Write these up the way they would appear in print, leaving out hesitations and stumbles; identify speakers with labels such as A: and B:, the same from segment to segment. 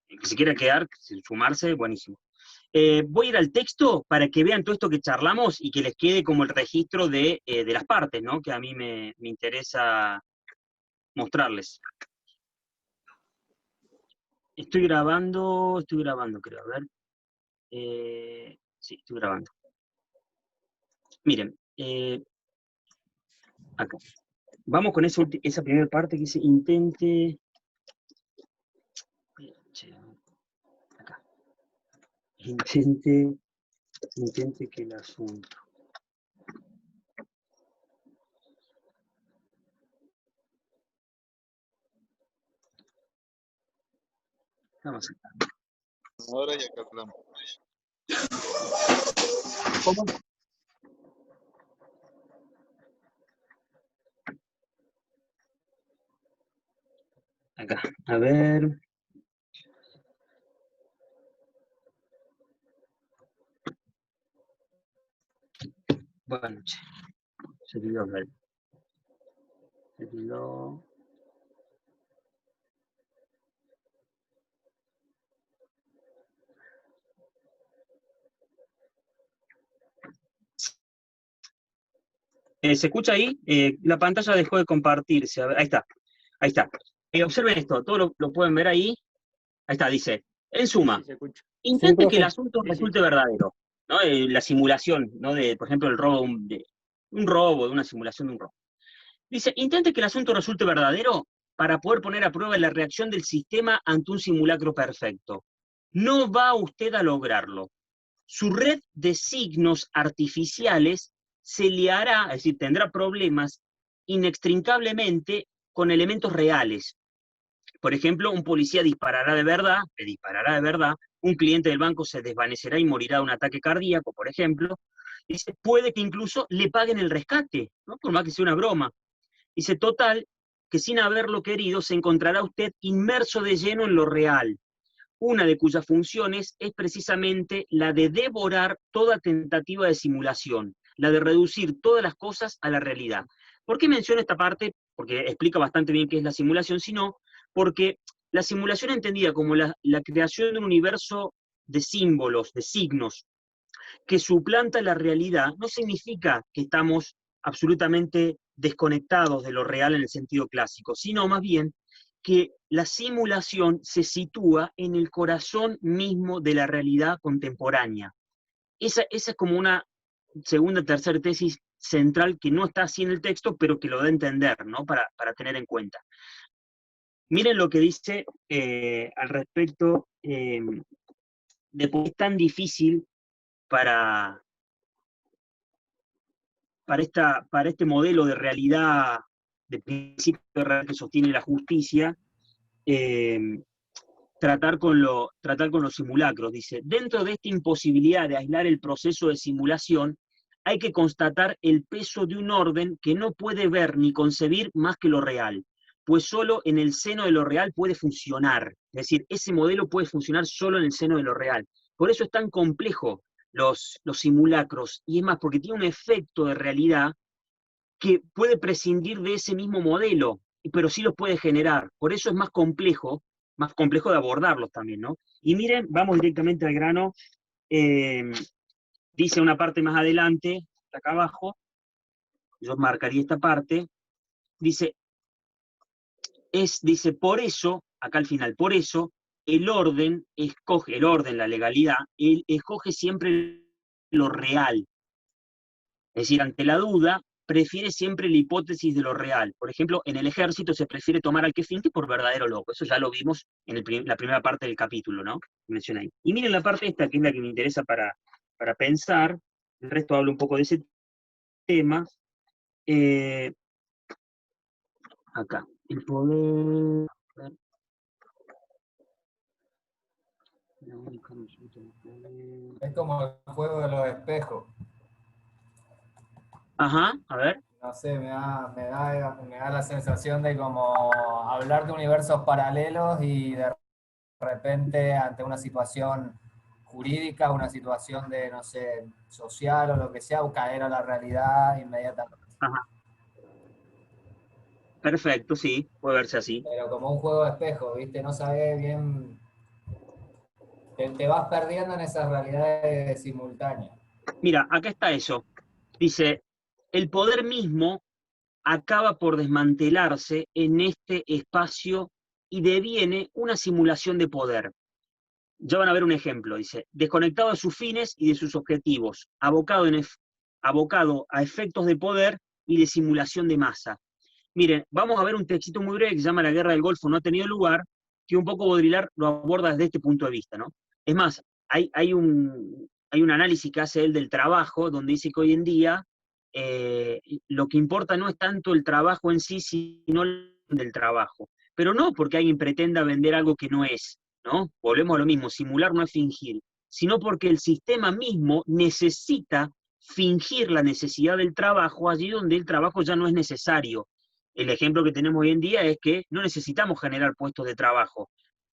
A: El que se quiera quedar, sumarse, buenísimo. Voy a ir al texto para que vean todo esto que charlamos y que les quede como el registro de las partes, ¿no? Que a mí me interesa mostrarles. Estoy grabando, creo, a ver. Sí, estoy grabando. Miren, acá. Vamos con esa primera parte que dice intente. Acá. Intente que el asunto. Vamos acá.
B: Ahora ya que hablamos.
A: ¿Cómo? Acá, a ver. Buenas noches. Servidor, ¿vale? Servidor. ¿Se escucha ahí? La pantalla dejó de compartirse. A ver, ahí está. Ahí está. Observen esto, todos lo pueden ver ahí. Ahí está, dice. En suma,
C: Sí,
A: intente
C: sí,
A: que el asunto resulte verdadero. ¿No? La simulación, ¿no? De, por ejemplo, el robo de un robo, de una simulación de un robo. Dice, intente que el asunto resulte verdadero para poder poner a prueba la reacción del sistema ante un simulacro perfecto. No va usted a lograrlo. Su red de signos artificiales se le hará, es decir, tendrá problemas inextricablemente con elementos reales. Por ejemplo, un policía disparará de verdad, le disparará de verdad, un cliente del banco se desvanecerá y morirá de un ataque cardíaco, por ejemplo. Dice, puede que incluso le paguen el rescate, ¿no? Por más que sea una broma. Dice, total, que sin haberlo querido se encontrará usted inmerso de lleno en lo real, una de cuyas funciones es precisamente la de devorar toda tentativa de simulación, la de reducir todas las cosas a la realidad. ¿Por qué menciono esta parte? Porque explica bastante bien qué es la simulación, sino porque la simulación entendida como la creación de un universo de símbolos, de signos, que suplanta la realidad, no significa que estamos absolutamente desconectados de lo real en el sentido clásico, sino más bien que la simulación se sitúa en el corazón mismo de la realidad contemporánea. Esa es como una segunda, tercera tesis central que no está así en el texto, pero que lo da a entender, ¿no? Para tener en cuenta. Miren lo que dice al respecto de por qué es tan difícil para este modelo de realidad, de principio de realidad que sostiene la justicia, tratar con los simulacros. Dice, dentro de esta imposibilidad de aislar el proceso de simulación, hay que constatar el peso de un orden que no puede ver ni concebir más que lo real, pues solo en el seno de lo real puede funcionar. Es decir, ese modelo puede funcionar solo en el seno de lo real. Por eso es tan complejo los simulacros, y es más, porque tiene un efecto de realidad que puede prescindir de ese mismo modelo, pero sí los puede generar. Por eso es más complejo de abordarlos también, ¿no? Y miren, vamos directamente al grano. Dice una parte más adelante, acá abajo, yo marcaría esta parte, dice, por eso, acá al final, por eso, el orden, la legalidad, él escoge siempre lo real. Es decir, ante la duda, prefiere siempre la hipótesis de lo real. Por ejemplo, en el ejército se prefiere tomar al que finge por verdadero loco. Eso ya lo vimos en la primera parte del capítulo, ¿no? Mencioné ahí. Y miren la parte esta, que es la que me interesa para pensar. El resto habla un poco de ese tema. Acá. El poder...
C: Es como el juego de los espejos.
A: Ajá, a ver.
C: No sé, me da la sensación de como hablar de universos paralelos y de repente ante una situación jurídica, una situación de, no sé, social o lo que sea, o caer a la realidad inmediatamente.
A: Ajá. Perfecto, sí, puede verse así.
C: Pero como un juego de espejo, ¿viste? No sabés bien te vas perdiendo en esas realidades simultáneas.
A: Mira, acá está eso. Dice, el poder mismo acaba por desmantelarse en este espacio y deviene una simulación de poder. Ya van a ver un ejemplo, dice, desconectado de sus fines y de sus objetivos, abocado a efectos de poder y de simulación de masa. Miren, vamos a ver un textito muy breve que se llama La Guerra del Golfo no ha tenido lugar, que un poco Baudrillard lo aborda desde este punto de vista, ¿no? Es más, hay un análisis que hace él del trabajo, donde dice que hoy en día lo que importa no es tanto el trabajo en sí, sino el del trabajo. Pero no porque alguien pretenda vender algo que no es, ¿no? Volvemos a lo mismo, simular no es fingir, sino porque el sistema mismo necesita fingir la necesidad del trabajo allí donde el trabajo ya no es necesario. El ejemplo que tenemos hoy en día es que no necesitamos generar puestos de trabajo,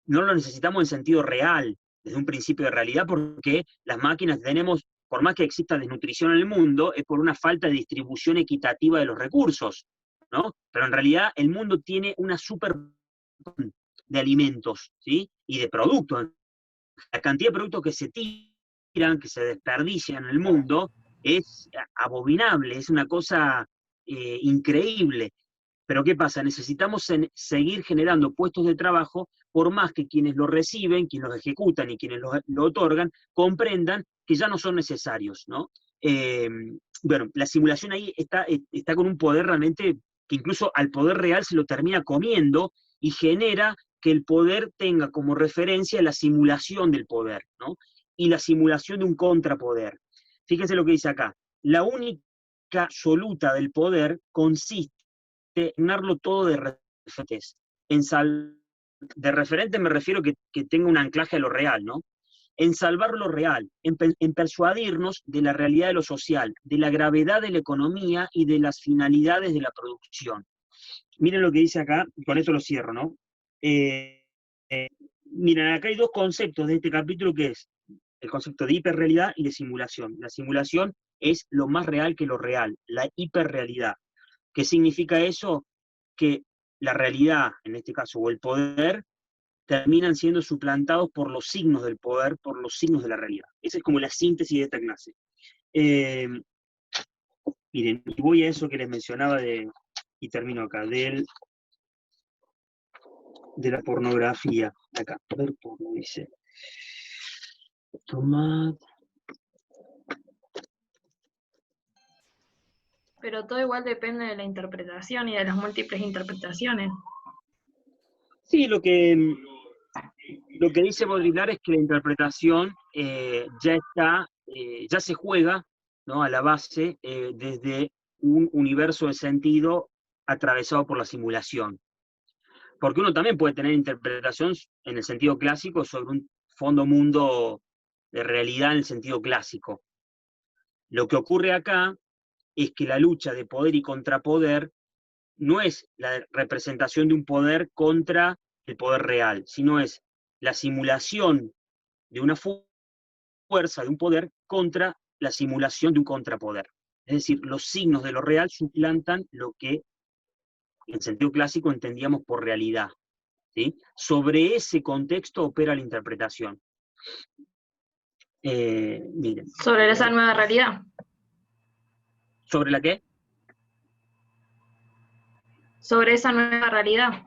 A: no lo necesitamos en sentido real, desde un principio de realidad, porque las máquinas tenemos, por más que exista desnutrición en el mundo, es por una falta de distribución equitativa de los recursos, ¿no? Pero en realidad el mundo tiene una super de alimentos, ¿sí? Y de productos. La cantidad de productos que se tiran, que se desperdician en el mundo, es abominable, es una cosa increíble. Pero ¿qué pasa? Necesitamos seguir generando puestos de trabajo, por más que quienes lo reciben, quienes los ejecutan y quienes lo otorgan, comprendan que ya no son necesarios, ¿no? Bueno, la simulación ahí está con un poder realmente que incluso al poder real se lo termina comiendo y genera que el poder tenga como referencia la simulación del poder, ¿no? Y la simulación de un contrapoder. Fíjense lo que dice acá. La única absoluta del poder consiste llenarlo todo de referentes. De referente me refiero que tenga un anclaje a lo real, ¿no? En salvar lo real, en persuadirnos de la realidad de lo social, de la gravedad de la economía y de las finalidades de la producción. Miren lo que dice acá, y con esto lo cierro, ¿no? Miren, acá hay dos conceptos de este capítulo que es el concepto de hiperrealidad y de simulación. La simulación es lo más real que lo real, la hiperrealidad. ¿Qué significa eso? Que la realidad, en este caso, o el poder, terminan siendo suplantados por los signos del poder, por los signos de la realidad. Esa es como la síntesis de esta clase. Miren, y voy a eso que les mencionaba y termino acá, de la pornografía. Acá, a ver, porno dice. Tomad.
D: Pero todo igual depende de la interpretación y de las múltiples interpretaciones.
A: Sí, lo que dice Baudrillard es que la interpretación ya se juega, ¿no? A la base desde un universo de sentido atravesado por la simulación. Porque uno también puede tener interpretación en el sentido clásico sobre un fondo mundo de realidad en el sentido clásico. Lo que ocurre acá es que la lucha de poder y contrapoder no es la representación de un poder contra el poder real, sino es la simulación de una fuerza, de un poder, contra la simulación de un contrapoder. Es decir, los signos de lo real suplantan lo que en sentido clásico entendíamos por realidad, ¿sí? Sobre ese contexto opera la interpretación. Miren.
D: Sobre esa nueva realidad.
A: ¿Sobre la qué?
D: Sobre esa nueva realidad.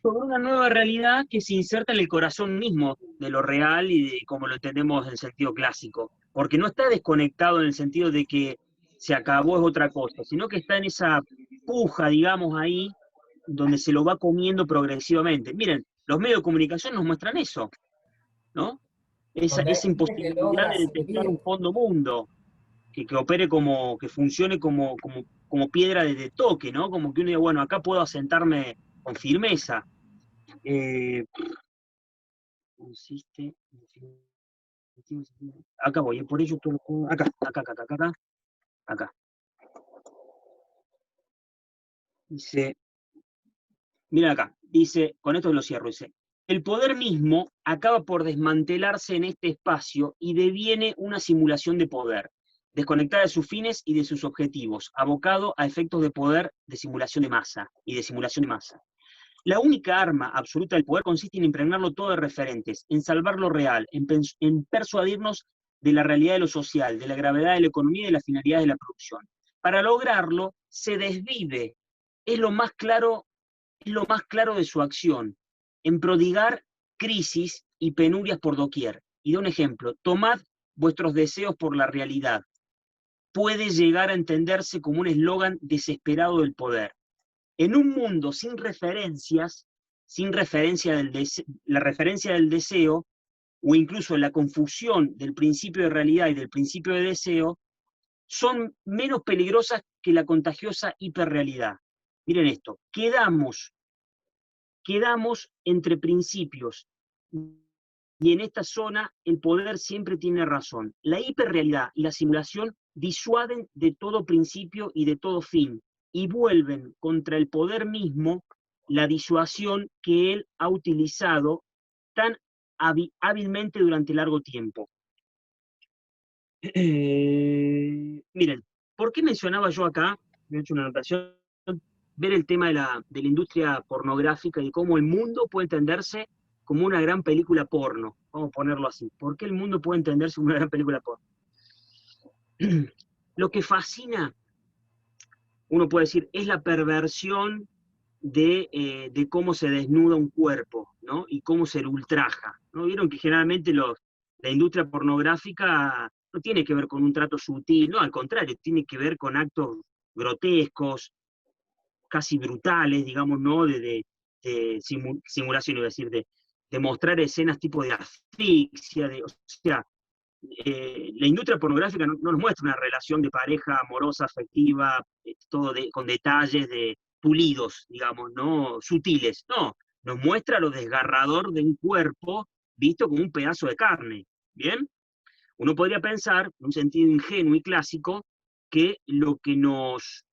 A: Sobre una nueva realidad que se inserta en el corazón mismo de lo real y de como lo entendemos en sentido clásico. Porque no está desconectado en el sentido de que se acabó es otra cosa, sino que está en esa puja, digamos, ahí, donde se lo va comiendo progresivamente. Miren, los medios de comunicación nos muestran eso, ¿no? Esa
C: Donde hay gente que
A: imposibilidad
C: logra
A: de detectar un
C: seguir.
A: fondo mundo, que opere que funcione como piedra de toque, ¿no? Como que uno diga, bueno, acá puedo asentarme con firmeza. Consiste acá voy, por ello todo acá. Dice, mira acá, dice, con esto lo cierro, dice, el poder mismo acaba por desmantelarse en este espacio y deviene una simulación de poder, desconectada de sus fines y de sus objetivos, abocado a efectos de poder de simulación de masa y de simulación de masa. La única arma absoluta del poder consiste en impregnarlo todo de referentes, en salvar lo real, en persuadirnos de la realidad de lo social, de la gravedad de la economía y de la finalidad de la producción. Para lograrlo, se desvive, es lo más claro de su acción, en prodigar crisis y penurias por doquier. Y da un ejemplo: tomad vuestros deseos por la realidad. Puede llegar a entenderse como un eslogan desesperado del poder. En un mundo sin referencias, la referencia del deseo, o incluso la confusión del principio de realidad y del principio de deseo, son menos peligrosas que la contagiosa hiperrealidad. Miren esto, quedamos entre principios, y en esta zona el poder siempre tiene razón. La hiperrealidad y la simulación disuaden de todo principio y de todo fin, y vuelven contra el poder mismo la disuasión que él ha utilizado tan hábilmente durante largo tiempo. Miren, ¿por qué mencionaba yo acá? Me he hecho una anotación, ver el tema de la industria pornográfica y cómo el mundo puede entenderse como una gran película porno, vamos a ponerlo así. ¿Por qué el mundo puede entenderse como una gran película porno? Lo que fascina, uno puede decir, es la perversión de cómo se desnuda un cuerpo, ¿no? Y cómo se ultraja, ¿no? Vieron que generalmente la industria pornográfica no tiene que ver con un trato sutil, no, al contrario, tiene que ver con actos grotescos, casi brutales, digamos, ¿no? De simulación, iba a decir, de mostrar escenas tipo de asfixia, o sea, la industria pornográfica no nos muestra una relación de pareja amorosa, afectiva, todo con detalles pulidos, digamos, no sutiles, no, nos muestra lo desgarrador de un cuerpo visto como un pedazo de carne, ¿bien? Uno podría pensar, en un sentido ingenuo y clásico, que lo que nos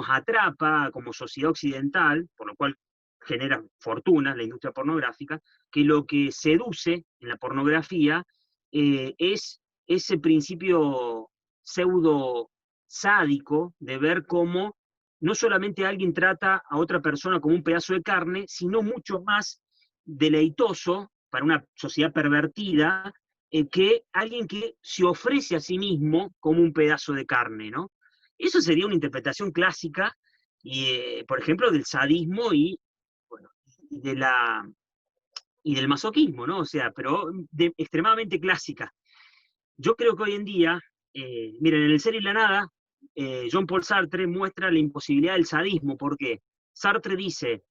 A: atrapa como sociedad occidental, por lo cual genera fortunas la industria pornográfica, que lo que seduce en la pornografía es ese principio pseudo sádico de ver cómo no solamente alguien trata a otra persona como un pedazo de carne, sino mucho más deleitoso para una sociedad pervertida, que alguien que se ofrece a sí mismo como un pedazo de carne, ¿no? Eso sería una interpretación clásica, por ejemplo, del sadismo bueno, y del masoquismo, ¿no? O sea, pero extremadamente clásica. Yo creo que hoy en día, miren, en El Ser y la Nada, Jean-Paul Sartre muestra la imposibilidad del sadismo. ¿Por qué? Sartre dice,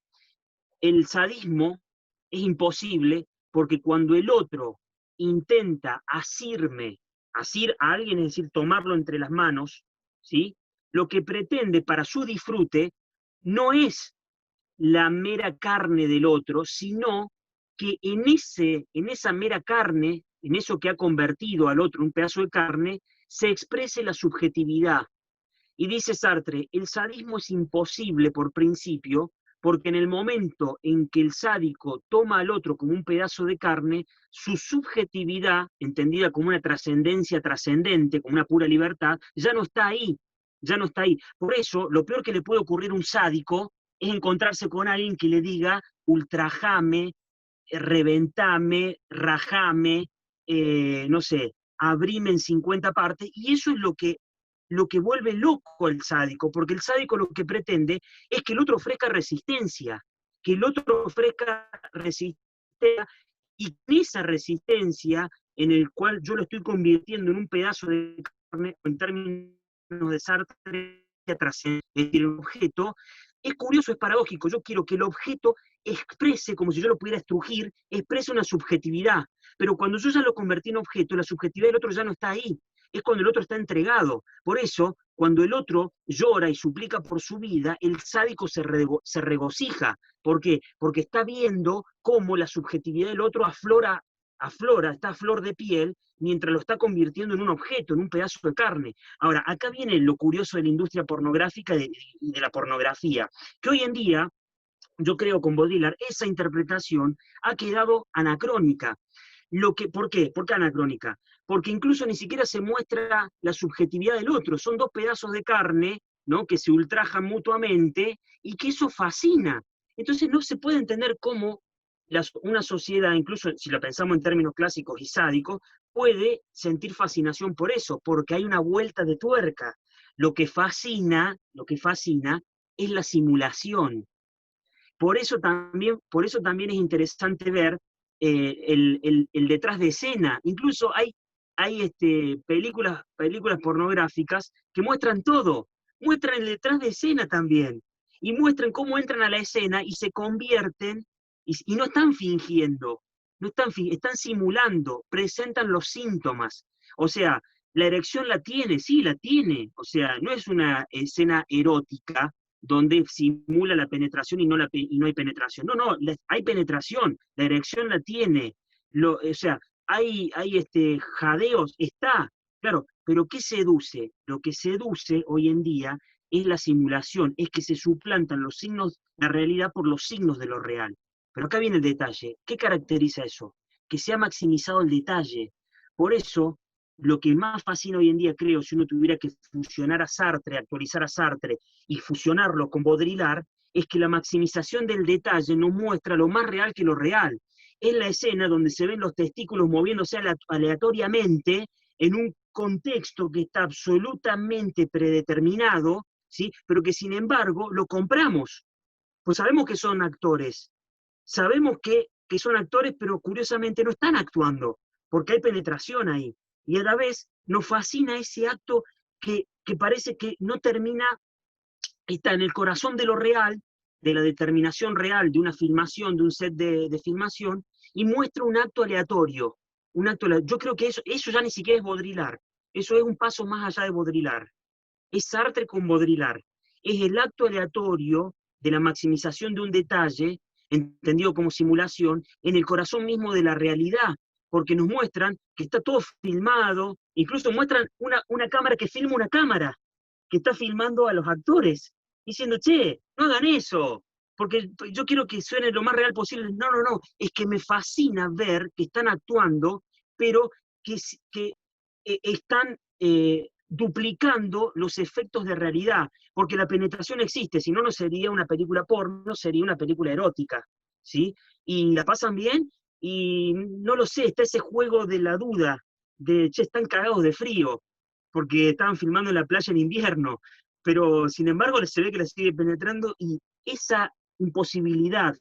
A: el sadismo es imposible porque cuando el otro intenta asir a alguien, es decir, tomarlo entre las manos, ¿sí? Lo que pretende para su disfrute no es la mera carne del otro, sino que en esa mera carne, en eso que ha convertido al otro en un pedazo de carne, se exprese la subjetividad. Y dice Sartre, el sadismo es imposible por principio, porque en el momento en que el sádico toma al otro como un pedazo de carne, su subjetividad, entendida como una trascendencia trascendente, como una pura libertad, ya no está ahí, ya no está ahí. Por eso, lo peor que le puede ocurrir a un sádico es encontrarse con alguien que le diga, ultrajame, reventame, rajame, no sé, abrime en 50 partes, y eso es lo que vuelve loco al sádico, porque el sádico lo que pretende es que el otro ofrezca resistencia, y esa resistencia en el cual yo lo estoy convirtiendo en un pedazo de carne, en términos de Sartre, es decir, el objeto, es curioso, es paradójico. Yo quiero que el objeto exprese, como si yo lo pudiera estrujir, exprese una subjetividad, pero cuando yo ya lo convertí en objeto, la subjetividad del otro ya no está ahí, es cuando el otro está entregado. Por eso, cuando el otro llora y suplica por su vida, el sádico se regocija. ¿Por qué? Porque está viendo cómo la subjetividad del otro aflora, está a flor de piel, mientras lo está convirtiendo en un objeto, en un pedazo de carne. Ahora, acá viene lo curioso de la industria pornográfica y de la pornografía, que hoy en día, yo creo con Baudrillard, esa interpretación ha quedado anacrónica. ¿Por qué? ¿Por qué anacrónica? Porque incluso ni siquiera se muestra la subjetividad del otro, son dos pedazos de carne, ¿no?, que se ultrajan mutuamente, y que eso fascina. Entonces no se puede entender cómo una sociedad, incluso si lo pensamos en términos clásicos y sádicos, puede sentir fascinación por eso, porque hay una vuelta de tuerca. Lo que fascina es la simulación. Por eso también es interesante ver el detrás de escena. Incluso hay películas pornográficas que muestran todo, muestran el detrás de escena también, y muestran cómo entran a la escena y se convierten, y no están fingiendo, están simulando, presentan los síntomas. O sea, la erección la tiene, sí, la tiene. O sea, no es una escena erótica donde simula la penetración y no hay penetración. No, no, hay penetración, la erección la tiene. O sea, hay jadeos, está, claro, pero ¿qué seduce? Lo que seduce hoy en día es la simulación, es que se suplantan los signos, la realidad por los signos de lo real. Pero acá viene el detalle. ¿Qué caracteriza eso? Que se ha maximizado el detalle. Por eso, lo que más fascina hoy en día, creo, si uno tuviera que fusionar a Sartre, actualizar a Sartre y fusionarlo con Baudrillard, es que la maximización del detalle nos muestra lo más real que lo real. Es la escena donde se ven los testículos moviéndose aleatoriamente en un contexto que está absolutamente predeterminado, ¿sí? Pero que sin embargo lo compramos. Pues sabemos que son actores, sabemos que son actores, pero curiosamente no están actuando, porque hay penetración ahí. Y a la vez nos fascina ese acto que parece que no termina, está en el corazón de lo real, de la determinación real de una filmación, de un set de filmación, y muestra un acto aleatorio. Yo creo que eso ya ni siquiera es Baudrillard, eso es un paso más allá de Baudrillard. Es Sartre con Baudrillard. Es el acto aleatorio de la maximización de un detalle, entendido como simulación, en el corazón mismo de la realidad, porque nos muestran que está todo filmado, incluso muestran una cámara que filma una cámara, que está filmando a los actores, diciendo, che, no hagan eso, porque yo quiero que suene lo más real posible. No, no, no, es que me fascina ver que están actuando, pero que están duplicando los efectos de realidad, porque la penetración existe, si no, no sería una película porno, sería una película erótica, ¿sí? Y la pasan bien, y no lo sé, está ese juego de la duda, de, che, están cagados de frío, porque estaban filmando en la playa en invierno, pero sin embargo se ve que la sigue penetrando, y esa imposibilidad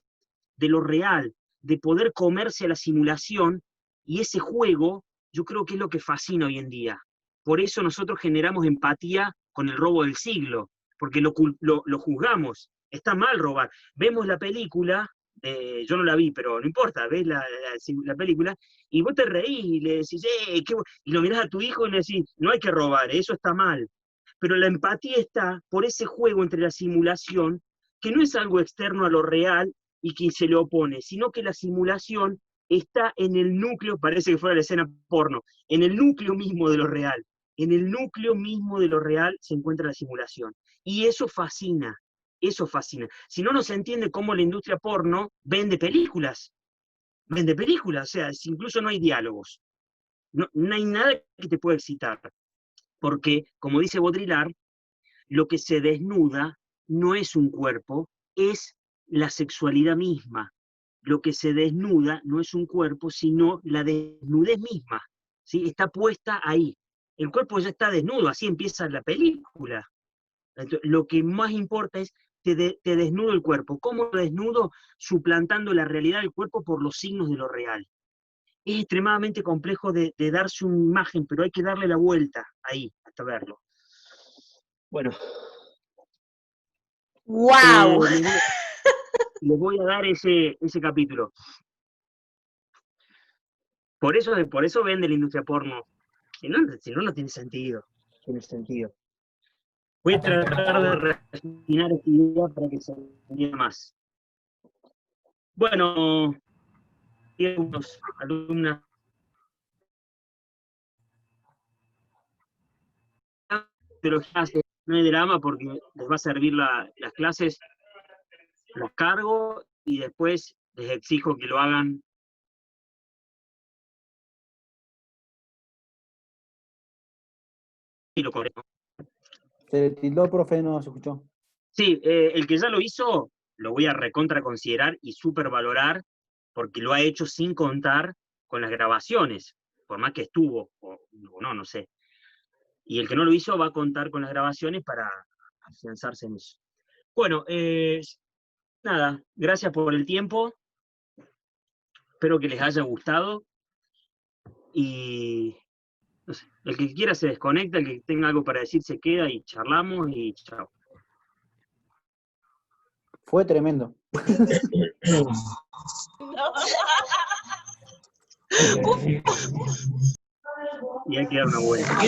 A: de lo real, de poder comerse a la simulación, y ese juego, yo creo que es lo que fascina hoy en día. Por eso nosotros generamos empatía con el robo del siglo, porque lo juzgamos. Está mal robar. Vemos la película, yo no la vi, pero no importa, ves la película, y vos te reís y le decís, y lo mirás a tu hijo y le decís, no hay que robar, eso está mal. Pero la empatía está por ese juego entre la simulación, que no es algo externo a lo real y que se le opone, sino que la simulación está en el núcleo, parece que fuera la escena porno, en el núcleo mismo de lo real. En el núcleo mismo de lo real se encuentra la simulación. Y eso fascina, eso fascina. Si no, no se entiende cómo la industria porno vende películas, o sea, si incluso no hay diálogos. No hay nada que te pueda excitar. Porque, como dice Baudrillard, lo que se desnuda no es un cuerpo, es la sexualidad misma. Lo que se desnuda no es un cuerpo, sino la desnudez misma, ¿sí? Está puesta ahí. El cuerpo ya está desnudo, así empieza la película. Entonces, lo que más importa es, te desnudo el cuerpo. ¿Cómo lo desnudo? Suplantando la realidad del cuerpo por los signos de lo real. Es extremadamente complejo de darse una imagen, pero hay que darle la vuelta ahí, hasta verlo. Bueno,
E: ¡Wow!
A: les voy a dar ese capítulo. Por eso vende la industria porno. Si no, no tiene sentido. Tiene sentido. Voy a tratar de refinar esta idea para que se entienda más. Bueno, unos alumnas, pero no hay drama porque les va a servir las clases, los cargo y después les exijo que lo hagan. Y lo corremos.
F: Se tildó, profe, no se escuchó.
A: Sí, el que ya lo hizo, lo voy a recontra considerar y supervalorar, porque lo ha hecho sin contar con las grabaciones, por más que estuvo, o no, no sé. Y el que no lo hizo va a contar con las grabaciones para afianzarse en eso. Bueno, nada, gracias por el tiempo, espero que les haya gustado, y no sé, el que quiera se desconecta, el que tenga algo para decir se queda y charlamos y chao.
E: Fue tremendo.
A: Y hay que dar una vuelta.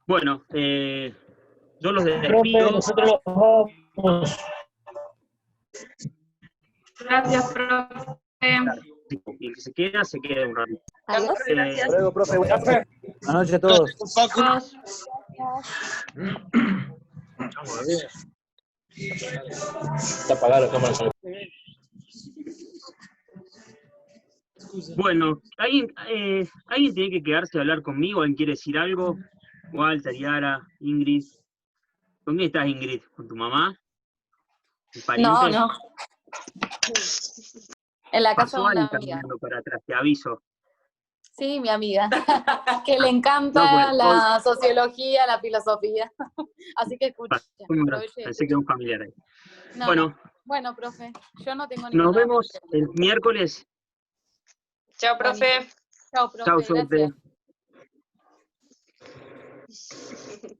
A: Bueno, yo los
F: Profe,
A: despido.
F: nosotros los vamos.
D: Gracias, profe.
A: Y el que se queda un ratito.
G: Adiós.
E: Hasta luego, profe. Buenas noches a todos.
D: Adiós.
F: Está apagada la cámara.
A: Bueno, ¿alguien tiene que quedarse a hablar conmigo? ¿Alguien quiere decir algo? Walter, Yara, Ingrid. ¿Con quién estás, Ingrid? ¿Con tu mamá? ¿Tu pariente?
G: No, no. En la casa
A: Pasó
G: de una
A: alguien
G: amiga.
A: caminando para atrás, te aviso.
G: Sí, mi amiga. Que le encanta
A: No, pues,
G: la sociología, la filosofía. Así que escucha. Aproveche.
A: Pensé que era un familiar ahí.
G: No,
A: Bueno,
G: no. Bueno, profe, yo no tengo
A: nos
G: ninguna.
A: vemos el miércoles.
D: Chao, profe.
G: Chao, profe.
A: Chao, suerte.
G: Gracias.